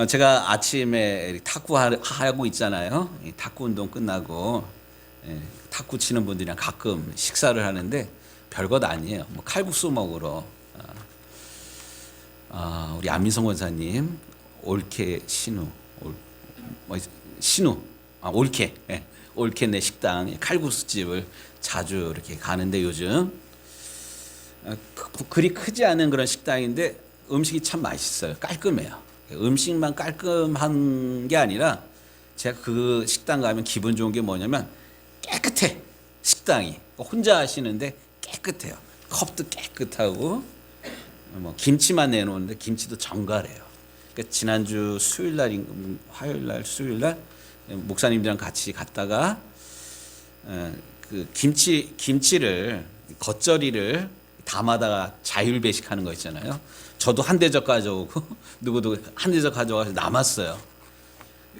제가 아침에 탁구 하고 있잖아요. 이 탁구 운동 끝나고 탁구 치는 분들이랑 가끔 식사를 하는데 별것 아니에요. 뭐 칼국수 먹으러 우리 안민성 원사님 올케 신우 올케 올케네 식당 칼국수 집을 자주 이렇게 가는데 요즘 그리 크지 않은 그런 식당인데 음식이 참 맛있어요. 깔끔해요. 음식만 깔끔한 게 아니라 제가 그 식당 가면 기분 좋은 게 뭐냐면 깨끗해. 식당이 혼자 하시는데 깨끗해요. 컵도 깨끗하고 뭐 김치만 내놓는데 김치도 정갈해요. 그러니까 지난주 수요일날 화요일날 수요일날 목사님들이랑 같이 갔다가 그 김치를 겉절이를 담아다가 자율 배식하는 거 있잖아요. 저도 한 대접 가져오고 누구도 한 대접 가져와서 남았어요.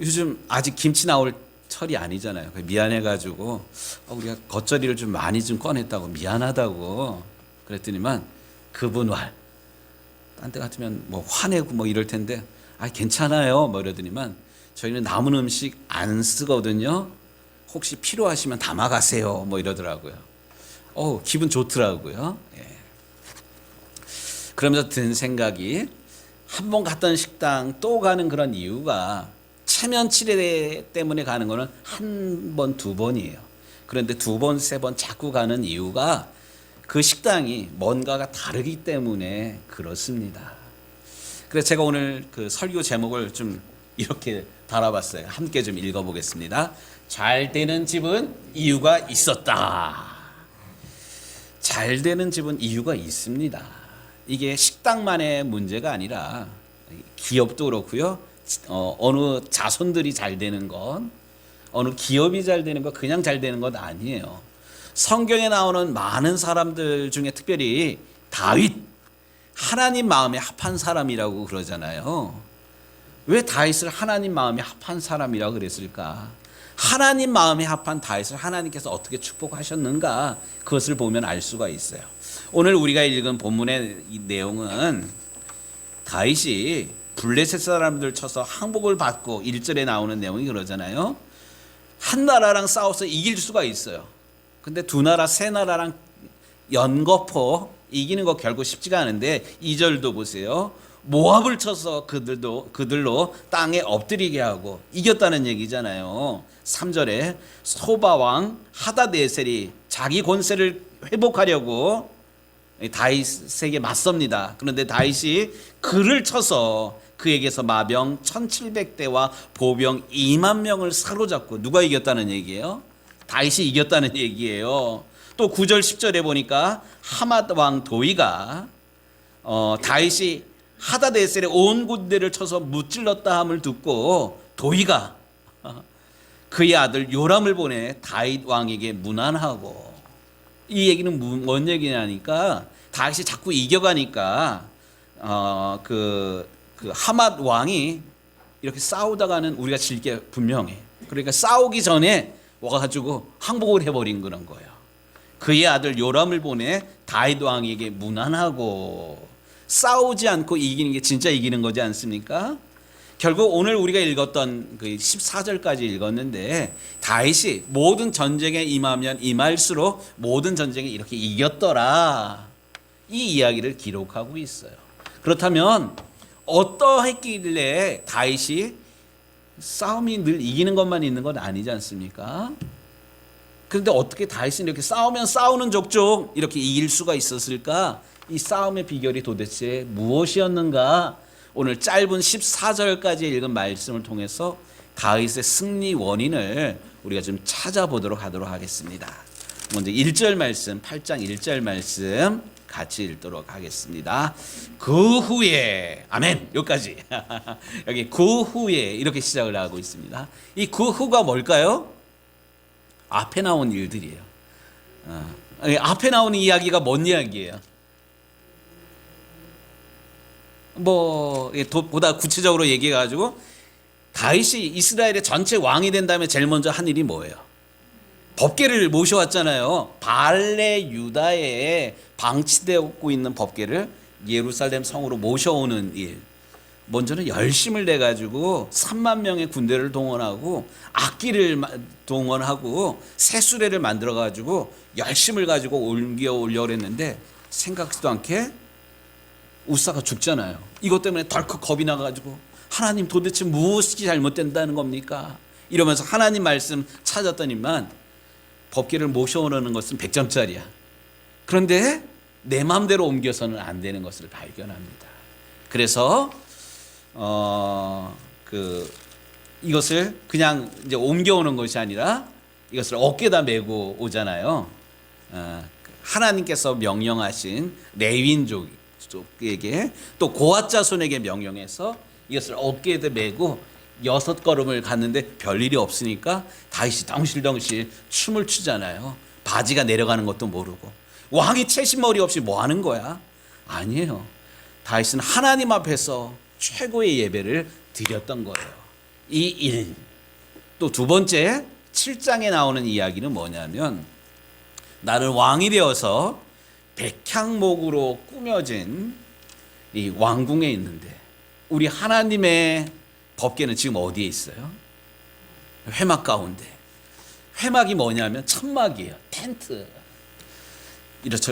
요즘 아직 김치 나올 철이 아니잖아요. 미안해가지고 우리가 겉절이를 좀 많이 좀 꺼냈다고 미안하다고 그랬더니만 그분 딴 데 같으면 뭐 화내고 뭐 이럴 텐데 괜찮아요 뭐 이러더니만 저희는 남은 음식 안 쓰거든요. 혹시 필요하시면 담아가세요 뭐 이러더라고요. 기분 좋더라고요. 예. 그러면서 든 생각이 한 번 갔던 식당 또 가는 그런 이유가 체면치레 때문에 가는 거는 한 번, 두 번이에요. 그런데 두 번, 세 번 자꾸 가는 이유가 그 식당이 뭔가가 다르기 때문에 그렇습니다. 그래서 제가 오늘 그 설교 제목을 좀 이렇게 달아봤어요. 함께 좀 읽어보겠습니다. 잘 되는 집은 이유가 있었다. 잘 되는 집은 이유가 있습니다. 이게 식당만의 문제가 아니라 기업도 그렇고요. 어느 자손들이 잘 되는 건, 어느 기업이 잘 되는 것, 그냥 잘 되는 것 아니에요. 성경에 나오는 많은 사람들 중에 특별히 다윗, 하나님 마음에 합한 사람이라고 그러잖아요. 왜 다윗을 하나님 마음에 합한 사람이라고 그랬을까? 하나님 마음에 합한 다윗을 하나님께서 어떻게 축복하셨는가, 그것을 보면 알 수가 있어요. 오늘 우리가 읽은 본문의 이 내용은 다윗이 블레셋 사람들 쳐서 항복을 받고 1절에 나오는 내용이 그러잖아요. 한 나라랑 싸워서 이길 수가 있어요. 근데 두 나라, 세 나라랑 연거푸 이기는 거 결국 쉽지가 않은데 2절도 보세요. 모압을 쳐서 그들로 땅에 엎드리게 하고 이겼다는 얘기잖아요. 3절에 소바왕 하다네셀이 자기 권세를 회복하려고 다윗에게 맞섭니다. 그런데 다윗이 그를 쳐서 그에게서 마병 1700대와 보병 2만 명을 사로잡고 누가 이겼다는 얘기예요? 다윗이 이겼다는 얘기예요. 또 9절 10절에 보니까 하맛 왕 도이가 다윗이 하다네셀의 온 군대를 쳐서 무찔렀다 함을 듣고 도이가 그의 아들 요람을 보내 다윗 왕에게 문안하고, 이 얘기는 뭔 얘기냐니까 다윗이 자꾸 이겨가니까 그 하맛 왕이 이렇게 싸우다가는 우리가 질 게 분명해. 그러니까 싸우기 전에 와가지고 항복을 해버린 그런 거예요. 그의 아들 요람을 보내 다윗 왕에게 문안하고, 싸우지 않고 이기는 게 진짜 이기는 거지 않습니까? 결국 오늘 우리가 읽었던 그 14절까지 읽었는데 다윗이 모든 전쟁에 임하면 임할수록 모든 전쟁에 이렇게 이겼더라, 이 이야기를 기록하고 있어요. 그렇다면 어떠했길래 다윗이 싸움이 늘 이기는 것만 있는 건 아니지 않습니까? 그런데 어떻게 다윗은 이렇게 싸우면 싸우는 족족 이렇게 이길 수가 있었을까? 이 싸움의 비결이 도대체 무엇이었는가? 오늘 짧은 14절까지 읽은 말씀을 통해서 다윗의 승리 원인을 우리가 좀 찾아보도록 하겠습니다. 먼저 1절 말씀, 8장 1절 말씀 같이 읽도록 하겠습니다. 그 후에, 아멘, 여기까지. 여기 그 후에 이렇게 시작을 하고 있습니다. 이 그 후가 뭘까요? 앞에 나온 일들이에요. 앞에 나오는 이야기가 뭔 이야기예요? 보다 구체적으로 얘기해가지고 다윗이 이스라엘의 전체 왕이 된 다음에 제일 먼저 한 일이 뭐예요? 법궤를 모셔왔잖아요. 발레 유다에 방치되고 있는 법궤를 예루살렘 성으로 모셔오는 일. 먼저는 열심을 내 가지고 3만 명의 군대를 동원하고 악기를 동원하고 새 수레를 만들어 가지고 열심을 가지고 옮겨 오려고 했는데 생각지도 않게 우사가 죽잖아요. 이것 때문에 덜컥 겁이 나 가지고 하나님 도대체 무엇이 잘못된다는 겁니까? 이러면서 하나님 말씀 찾았더니만 법궤를 모셔오는 것은 100점짜리야. 그런데 내 마음대로 옮겨서는 안 되는 것을 발견합니다. 그래서 이것을 그냥 이제 옮겨오는 것이 아니라 이것을 어깨에다 메고 오잖아요. 하나님께서 명령하신 레위인족에게 또 고앗 자손에게 명령해서 이것을 어깨에다 메고 6걸음을 갔는데 별일이 없으니까 다윗이 덩실덩실 춤을 추잖아요. 바지가 내려가는 것도 모르고. 왕이 채신머리 없이 뭐 하는 거야? 아니에요. 다윗은 하나님 앞에서 최고의 예배를 드렸던 거예요. 이 일. 또 두 번째 7장에 나오는 이야기는 뭐냐면 나는 왕이 되어서 백향목으로 꾸며진 이 왕궁에 있는데 우리 하나님의 법궤는 지금 어디에 있어요? 회막 가운데. 회막이 뭐냐면 천막이에요. 텐트.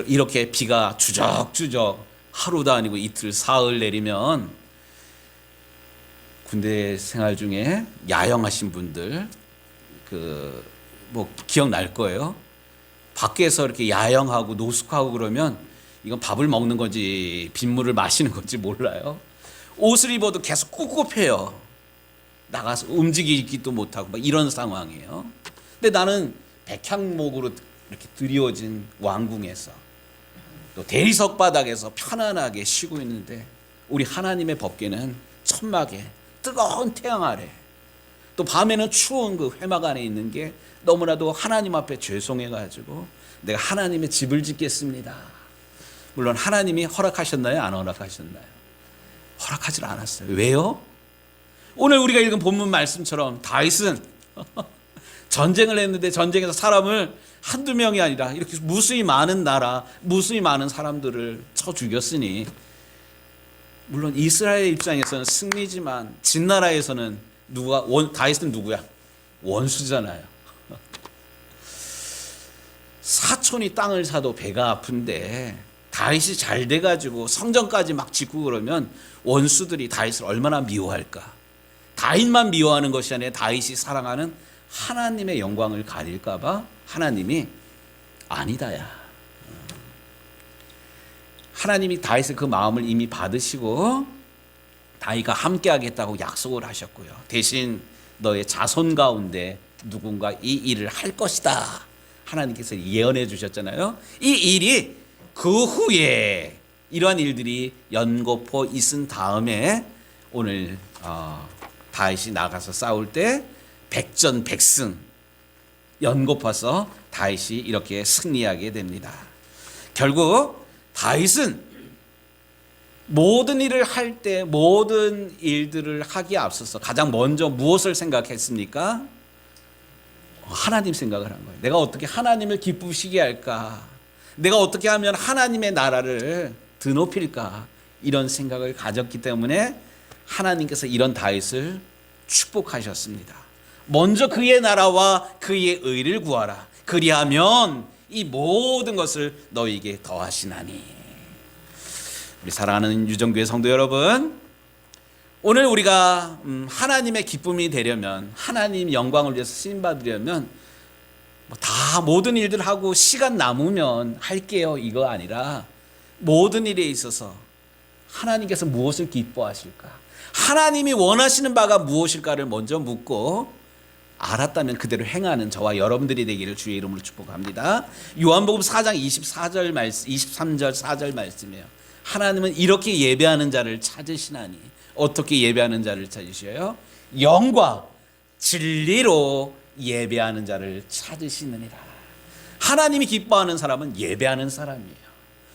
이렇게 비가 주적주적 하루도 아니고 이틀 사흘 내리면 군대 생활 중에 야영하신 분들 기억날 거예요. 밖에서 이렇게 야영하고 노숙하고 그러면 이건 밥을 먹는 건지 빗물을 마시는 건지 몰라요. 옷을 입어도 계속 꿉꿉해요. 나가서 움직이기도 못하고 막 이런 상황이에요. 근데 나는 백향목으로 이렇게 드리워진 왕궁에서 또 대리석 바닥에서 편안하게 쉬고 있는데 우리 하나님의 법궤는 천막에 뜨거운 태양 아래 또 밤에는 추운 그 회막 안에 있는 게 너무나도 하나님 앞에 죄송해가지고 내가 하나님의 집을 짓겠습니다. 물론 하나님이 허락하셨나요? 안 허락하셨나요? 허락하지 않았어요. 왜요? 오늘 우리가 읽은 본문 말씀처럼 다윗은 전쟁을 했는데 전쟁에서 사람을 한두 명이 아니라 이렇게 무수히 많은 나라, 무수히 많은 사람들을 쳐 죽였으니 물론 이스라엘 입장에서는 승리지만 진나라에서는 다윗은 누구야? 원수잖아요. 사촌이 땅을 사도 배가 아픈데 다윗이 잘 돼가지고 성전까지 막 짓고 그러면 원수들이 다윗을 얼마나 미워할까? 다윗만 미워하는 것이 아니라 다윗이 사랑하는 하나님의 영광을 가릴까봐 하나님이 아니다야. 하나님이 다윗의 그 마음을 이미 받으시고 다윗과 함께하겠다고 약속을 하셨고요. 대신 너의 자손 가운데 누군가 이 일을 할 것이다. 하나님께서 예언해 주셨잖아요. 이 일이 그 후에 이러한 일들이 연거푸 있은 다음에 오늘 다윗이 나가서 싸울 때 백전백승 연거푸서 다윗이 이렇게 승리하게 됩니다. 결국 다윗은 모든 일을 할 때 모든 일들을 하기에 앞서서 가장 먼저 무엇을 생각했습니까? 하나님 생각을 한 거예요. 내가 어떻게 하나님을 기쁘시게 할까? 내가 어떻게 하면 하나님의 나라를 드높일까? 이런 생각을 가졌기 때문에 하나님께서 이런 다윗을 축복하셨습니다. 먼저 그의 나라와 그의 의를 구하라. 그리하면 이 모든 것을 너희에게 더하시나니. 우리 사랑하는 유정교회 성도 여러분, 오늘 우리가 하나님의 기쁨이 되려면, 하나님 영광을 위해서 쓰임 받으려면 다 모든 일들 하고 시간 남으면 할게요 이거 아니라 모든 일에 있어서 하나님께서 무엇을 기뻐하실까, 하나님이 원하시는 바가 무엇일까를 먼저 묻고 알았다면 그대로 행하는 저와 여러분들이 되기를 주의 이름으로 축복합니다. 요한복음 4장 23절 4절 말씀이에요. 하나님은 이렇게 예배하는 자를 찾으시나니. 어떻게 예배하는 자를 찾으셔요? 영과 진리로 예배하는 자를 찾으시느니라. 하나님이 기뻐하는 사람은 예배하는 사람이에요.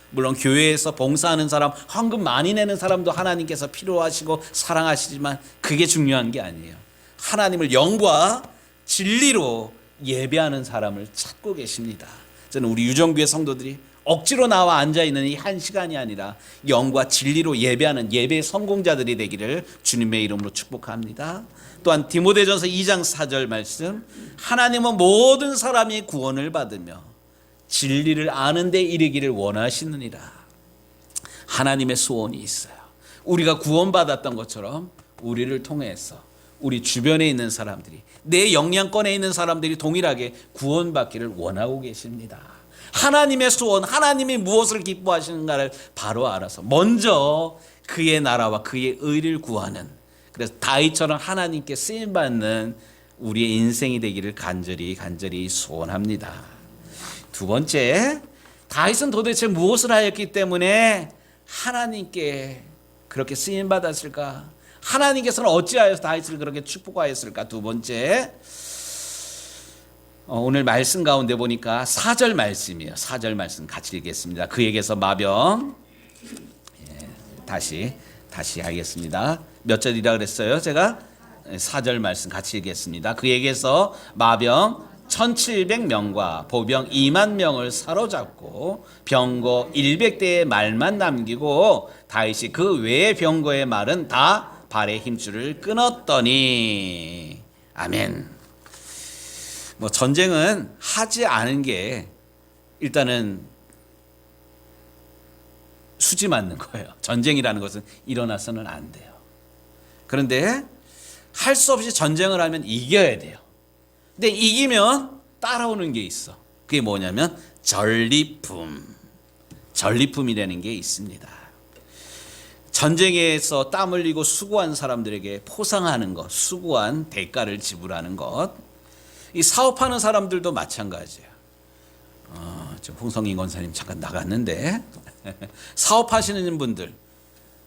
물론 교회에서 봉사하는 사람, 헌금 많이 내는 사람도 하나님께서 필요하시고 사랑하시지만 그게 중요한 게 아니에요. 하나님을 영과 진리로 예배하는 사람을 찾고 계십니다. 저는 우리 유정교회 성도들이 억지로 나와 앉아있는 이 한 시간이 아니라 영과 진리로 예배하는 예배 성공자들이 되기를 주님의 이름으로 축복합니다. 또한 디모데전서 2장 4절 말씀, 하나님은 모든 사람이 구원을 받으며 진리를 아는 데 이르기를 원하시느니라. 하나님의 소원이 있어요. 우리가 구원받았던 것처럼 우리를 통해서 우리 주변에 있는 사람들이, 내 영향권에 있는 사람들이 동일하게 구원받기를 원하고 계십니다. 하나님의 소원, 하나님이 무엇을 기뻐하시는가를 바로 알아서 먼저 그의 나라와 그의 의를 구하는, 그래서 다윗처럼 하나님께 쓰임받는 우리의 인생이 되기를 간절히 소원합니다. 두 번째, 다윗은 도대체 무엇을 하였기 때문에 하나님께 그렇게 쓰임받았을까? 하나님께서는 어찌하여서 다윗을 그렇게 축복하였을까? 두 번째, 오늘 말씀 가운데 보니까 4절 말씀이에요. 4절 말씀 같이 읽겠습니다. 그에게서 마병, 다시 하겠습니다. 몇 절이라 그랬어요? 제가 4절 말씀 같이 읽겠습니다. 그에게서 마병 1700명과 보병 2만 명을 사로잡고 병거 100대의 말만 남기고 다윗이 그 외의 병거의 말은 다 발의 힘줄을 끊었더니. 아멘. 전쟁은 하지 않은 게 일단은 수지 맞는 거예요. 전쟁이라는 것은 일어나서는 안 돼요. 그런데 할 수 없이 전쟁을 하면 이겨야 돼요. 근데 이기면 따라오는 게 있어. 그게 뭐냐면 전리품이라는 게 있습니다. 전쟁에서 땀 흘리고 수고한 사람들에게 포상하는 것, 수고한 대가를 지불하는 것. 이 사업하는 사람들도 마찬가지예요. 홍성인 권사님 잠깐 나갔는데 사업하시는 분들,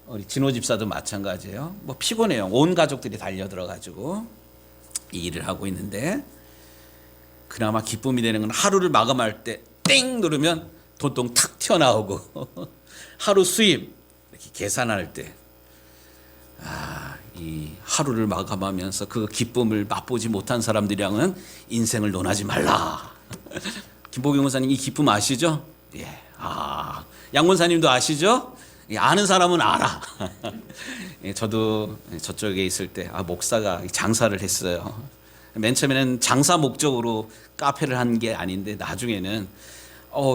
우리 진호 집사도 마찬가지예요. 피곤해요. 온 가족들이 달려들어가지고 이 일을 하고 있는데, 그나마 기쁨이 되는 건 하루를 마감할 때 땡 누르면 돈통 탁 튀어나오고 하루 수입 이렇게 계산할 때, 이 하루를 마감하면서 그 기쁨을 맛보지 못한 사람들이랑은 인생을 논하지 말라. 김보경 권사님 이 기쁨 아시죠? 예. 양 권사님도 아시죠? 예, 아는 사람은 알아. 예, 저도 저쪽에 있을 때 목사가 장사를 했어요. 맨 처음에는 장사 목적으로 카페를 한 게 아닌데 나중에는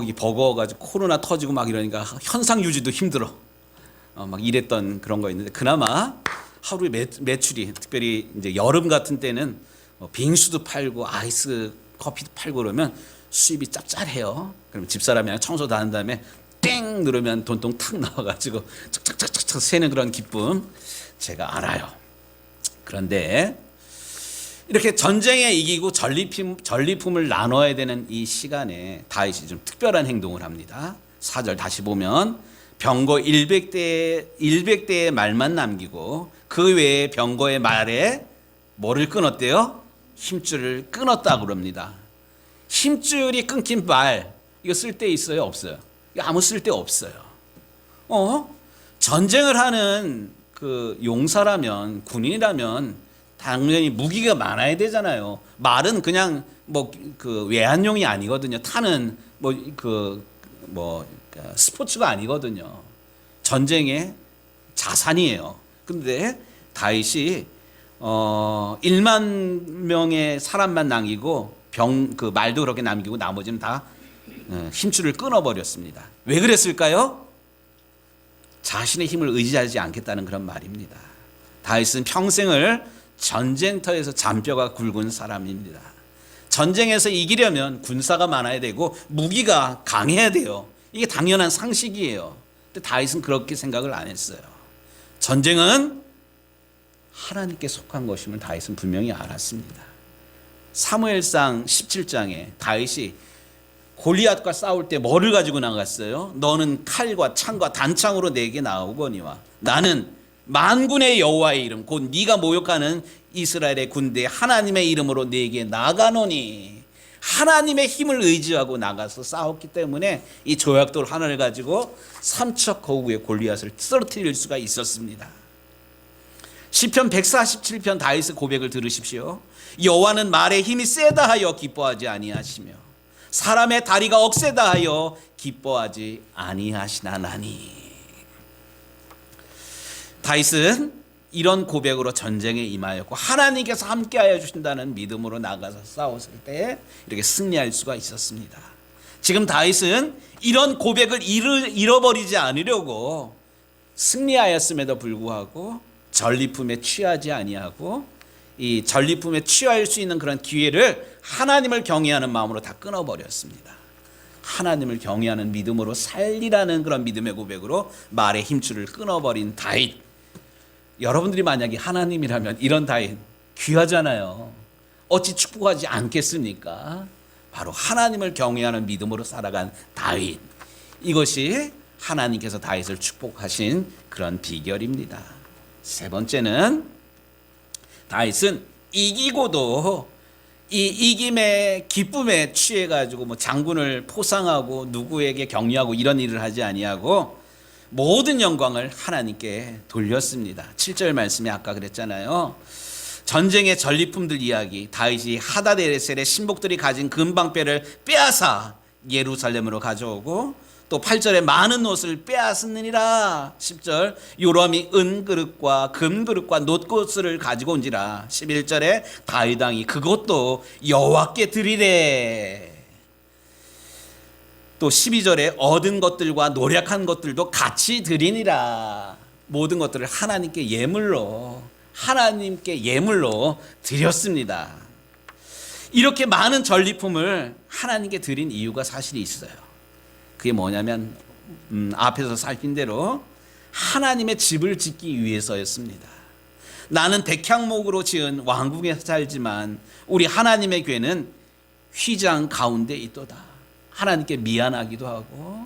이 버거워가지고 코로나 터지고 막 이러니까 현상 유지도 힘들어. 막 이랬던 그런 거 있는데, 그나마 하루에 매출이, 특별히 이제 여름 같은 때는 빙수도 팔고 아이스 커피도 팔고 그러면 수입이 짭짤해요. 그러면 집사람이 그냥 청소 다 한 다음에 땡 누르면 돈통 탁 나와가지고 착착착착 새는 그런 기쁨 제가 알아요. 그런데 이렇게 전쟁에 이기고 전리품을 나눠야 되는 이 시간에 다윗이 좀 특별한 행동을 합니다. 4절 다시 보면 병거 100대의 말만 남기고 그 외에 병거의 말에 뭐를 끊었대요? 힘줄을 끊었다고 그럽니다. 힘줄이 끊긴 말, 이거 쓸데 있어요? 없어요? 이거 아무 쓸데 없어요. 전쟁을 하는 그 용사라면, 군인이라면 당연히 무기가 많아야 되잖아요. 말은 그냥 그 외환용이 아니거든요. 타는 스포츠가 아니거든요. 전쟁의 자산이에요. 근데 다윗이 1만 명의 사람만 남기고 그 말도 그렇게 남기고 나머지는 다 힘줄을 끊어버렸습니다. 왜 그랬을까요? 자신의 힘을 의지하지 않겠다는 그런 말입니다. 다윗은 평생을 전쟁터에서 잔뼈가 굵은 사람입니다. 전쟁에서 이기려면 군사가 많아야 되고 무기가 강해야 돼요. 이게 당연한 상식이에요. 근데 다윗은 그렇게 생각을 안 했어요. 전쟁은 하나님께 속한 것임을 다윗은 분명히 알았습니다. 사무엘상 17장에 다윗이 골리앗과 싸울 때 뭐를 가지고 나갔어요? 너는 칼과 창과 단창으로 내게 나오거니와 나는 만군의 여호와의 이름 곧 네가 모욕하는 이스라엘의 군대 하나님의 이름으로 네게 나가노니. 하나님의 힘을 의지하고 나가서 싸웠기 때문에 이 조약돌 하나를 가지고 삼척 거구의 골리앗을 쓰러뜨릴 수가 있었습니다. 시편 147편 다윗의 고백을 들으십시오. 여호와는 말에 힘이 세다 하여 기뻐하지 아니하시며 사람의 다리가 억세다 하여 기뻐하지 아니하시나니. 다윗은 이런 고백으로 전쟁에 임하였고 하나님께서 함께하여 주신다는 믿음으로 나가서 싸웠을 때 이렇게 승리할 수가 있었습니다. 지금 다윗은 이런 고백을 잃어버리지 않으려고 승리하였음에도 불구하고 전리품에 취하지 아니하고 이 전리품에 취할 수 있는 그런 기회를 하나님을 경외하는 마음으로 다 끊어버렸습니다. 하나님을 경외하는 믿음으로 살리라는 그런 믿음의 고백으로 말의 힘줄을 끊어버린 다윗. 여러분들이 만약에 하나님이라면 이런 다윗 귀하잖아요. 어찌 축복하지 않겠습니까? 바로 하나님을 경외하는 믿음으로 살아간 다윗. 이것이 하나님께서 다윗을 축복하신 그런 비결입니다. 세 번째는 다윗은 이기고도 이 이김의 기쁨에 취해가지고 뭐 장군을 포상하고 누구에게 격려하고 이런 일을 하지 아니하고 모든 영광을 하나님께 돌렸습니다. 7절 말씀에 아까 그랬잖아요. 전쟁의 전리품들 이야기. 다윗이 하다데셀의 신복들이 가진 금방패를 빼앗아 예루살렘으로 가져오고 또 8절에 많은 옷을 빼앗았느니라. 10절 요람이 은그릇과 금그릇과 놋그릇을 가지고 온지라. 11절에 다윗 왕이 그것도 여호와께 드리래. 또 12절에 얻은 것들과 노력한 것들도 같이 드리니라. 모든 것들을 하나님께 예물로 드렸습니다. 이렇게 많은 전리품을 하나님께 드린 이유가 사실이 있어요. 그게 뭐냐면 앞에서 살핀 대로 하나님의 집을 짓기 위해서였습니다. 나는 백향목으로 지은 왕궁에서 살지만 우리 하나님의 궤는 휘장 가운데 있도다. 하나님께 미안하기도 하고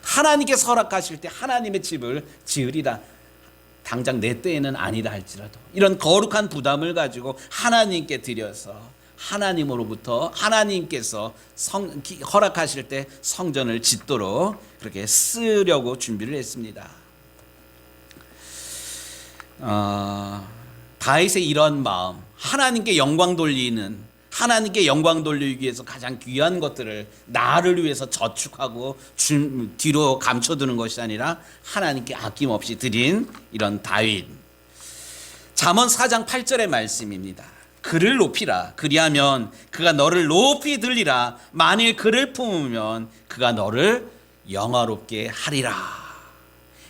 하나님께서 허락하실 때 하나님의 집을 지으리라. 당장 내 때에는 아니다 할지라도 이런 거룩한 부담을 가지고 하나님께 드려서 하나님으로부터 하나님께서 허락하실 때 성전을 짓도록 그렇게 쓰려고 준비를 했습니다. 다윗의 이런 마음, 하나님께 영광 돌리기 위해서 가장 귀한 것들을 나를 위해서 저축하고 뒤로 감춰두는 것이 아니라 하나님께 아낌없이 드린 이런 다윗. 잠언 4장 8절의 말씀입니다. 그를 높이라. 그리하면 그가 너를 높이 들리라. 만일 그를 품으면 그가 너를 영화롭게 하리라.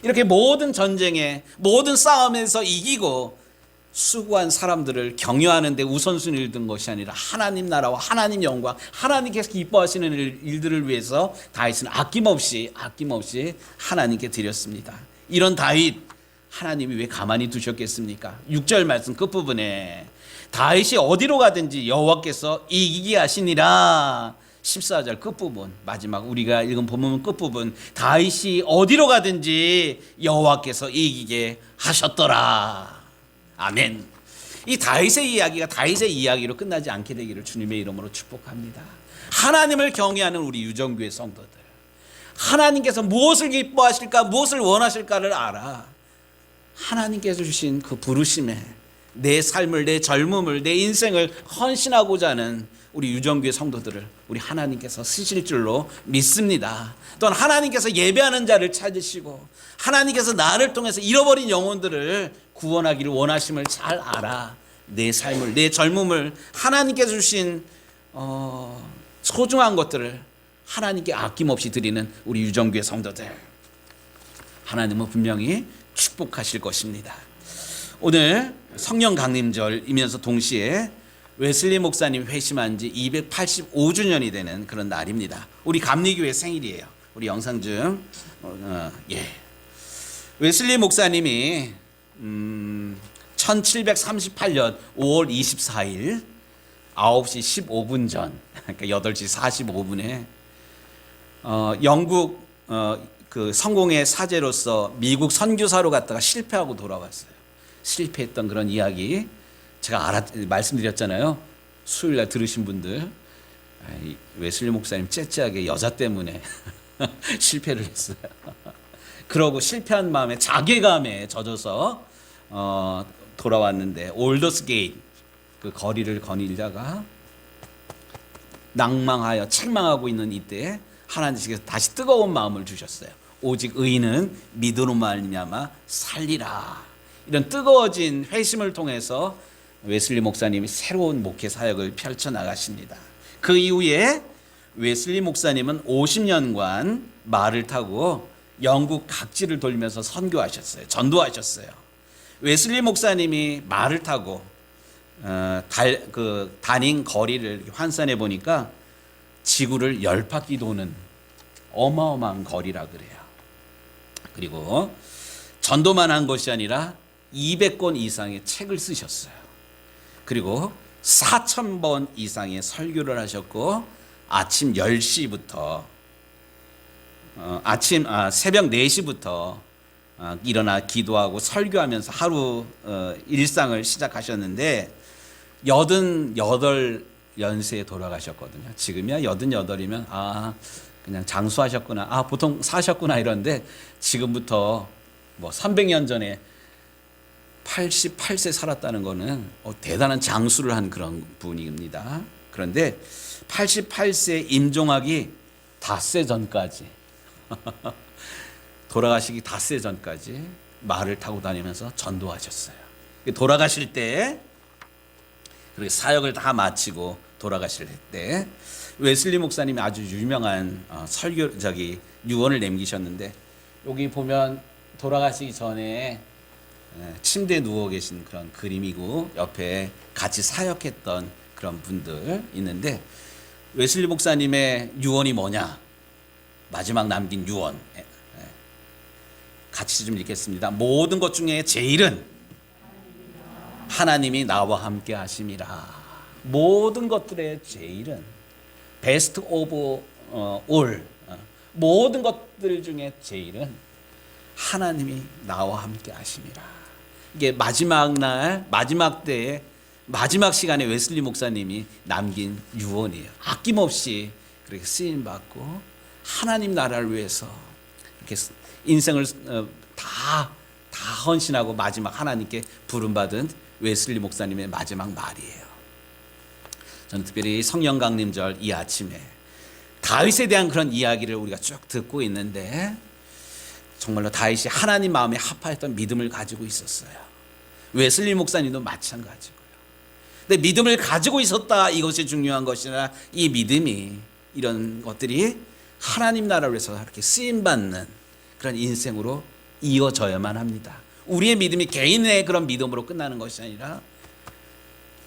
이렇게 모든 전쟁에 모든 싸움에서 이기고 수고한 사람들을 격려하는 데 우선순위를 둔 것이 아니라 하나님 나라와 하나님 영광, 하나님께서 기뻐하시는 일들을 위해서 다윗은 아낌없이 하나님께 드렸습니다. 이런 다윗 하나님이 왜 가만히 두셨겠습니까? 6절 말씀 끝부분에 다윗이 어디로 가든지 여호와께서 이기게 하시니라. 14절 끝부분, 마지막 우리가 읽은 본문 끝부분, 다윗이 어디로 가든지 여호와께서 이기게 하셨더라. 아멘. 이 다윗의 이야기가 다윗의 이야기로 끝나지 않게 되기를 주님의 이름으로 축복합니다. 하나님을 경외하는 우리 유정교회 성도들, 하나님께서 무엇을 기뻐하실까, 무엇을 원하실까를 알아 하나님께서 주신 그 부르심에 내 삶을, 내 젊음을, 내 인생을 헌신하고자 하는 우리 유정교회 성도들을 우리 하나님께서 쓰실 줄로 믿습니다. 또한 하나님께서 예배하는 자를 찾으시고 하나님께서 나를 통해서 잃어버린 영혼들을 구원하기를 원하심을 잘 알아 내 삶을, 내 젊음을 하나님께서 주신 소중한 것들을 하나님께 아낌없이 드리는 우리 유정교회 성도들, 하나님은 분명히 축복하실 것입니다. 오늘 성령 강림절이면서 동시에 웨슬리 목사님 회심한 지 285주년이 되는 그런 날입니다. 우리 감리교회 생일이에요. 우리 영상 중 웨슬리 목사님이 1738년 5월 24일 9시 15분 전, 그러니까 8시 45분에 영국 그 성공의 사제로서 미국 선교사로 갔다가 실패하고 돌아왔어요. 실패했던 그런 이야기 제가 말씀드렸잖아요. 수요일날 들으신 분들, 웨슬리 목사님 째째하게 여자 때문에 실패를 했어요. 그러고 실패한 마음에 자괴감에 젖어서 돌아왔는데 올더스 게이트 그 거리를 거닐다가 낭망하여 책망하고 있는 이때에 하나님께서 다시 뜨거운 마음을 주셨어요. 오직 의인은 믿음으로 말미암아 살리라. 이런 뜨거워진 회심을 통해서 웨슬리 목사님이 새로운 목회 사역을 펼쳐나가십니다. 그 이후에 웨슬리 목사님은 50년간 말을 타고 영국 각지를 돌면서 선교하셨어요. 전도하셨어요. 웨슬리 목사님이 말을 타고 다닌 거리를 환산해 보니까 지구를 10바퀴 도는 어마어마한 거리라 그래요. 그리고 전도만 한 것이 아니라 200권 이상의 책을 쓰셨어요. 그리고 4,000번 이상의 설교를 하셨고 아침 10시부터 새벽 4시부터 일어나 기도하고 설교하면서 하루 일상을 시작하셨는데 88연세에 돌아가셨거든요. 지금이야 88이면 그냥 장수하셨구나, 보통 사셨구나 이런데 지금부터 뭐 300년 전에 88세 살았다는 거는 대단한 장수를 한 그런 분입니다. 그런데 88세 임종하기 닷새 전까지 돌아가시기 닷새 전까지 말을 타고 다니면서 전도하셨어요. 돌아가실 때 그렇게 사역을 다 마치고 돌아가실 때 웨슬리 목사님이 아주 유명한 유언을 남기셨는데, 여기 보면 돌아가시기 전에 침대에 누워 계신 그런 그림이고 옆에 같이 사역했던 그런 분들 있는데, 웨슬리 목사님의 유언이 뭐냐? 마지막 남긴 유언 같이 좀 읽겠습니다. 모든 것 중에 제일은 하나님이 나와 함께 하심이라. 모든 것들의 제일은 베스트 오브 올, 모든 것들 중에 제일은 하나님이 나와 함께 하심이라. 이게 마지막 날, 마지막 때에, 마지막 시간에 웨슬리 목사님이 남긴 유언이에요. 아낌없이 그렇게 쓰임 받고 하나님 나라를 위해서 이렇게 인생을 다 헌신하고 마지막 하나님께 부름받은 웨슬리 목사님의 마지막 말이에요. 저는 특별히 성령 강림절 이 아침에 다윗에 대한 그런 이야기를 우리가 쭉 듣고 있는데, 정말로 다윗이 하나님 마음에 합하였던 믿음을 가지고 있었어요. 웨슬리 목사님도 마찬가지고요. 근데 믿음을 가지고 있었다, 이것이 중요한 것이 아니라 이 믿음이, 이런 것들이 하나님 나라를 위해서 이렇게 쓰임받는 그런 인생으로 이어져야만 합니다. 우리의 믿음이 개인의 그런 믿음으로 끝나는 것이 아니라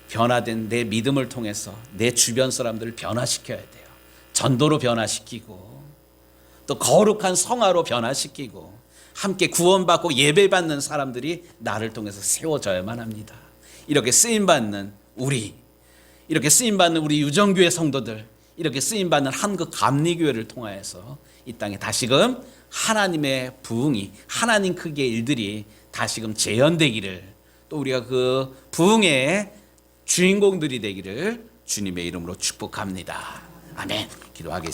변화된 내 믿음을 통해서 내 주변 사람들을 변화시켜야 돼요. 전도로 변화시키고 또 거룩한 성화로 변화시키고 함께 구원받고 예배받는 사람들이 나를 통해서 세워져야만 합니다. 이렇게 쓰임받는 우리 유정교회 성도들, 이렇게 쓰임받는 한국 감리교회를 통하여서 이 땅에 다시금 하나님의 부흥이, 하나님 크기의 일들이 다시금 재현되기를, 또 우리가 그 부흥의 주인공들이 되기를 주님의 이름으로 축복합니다. 아멘. 기도하겠습니다.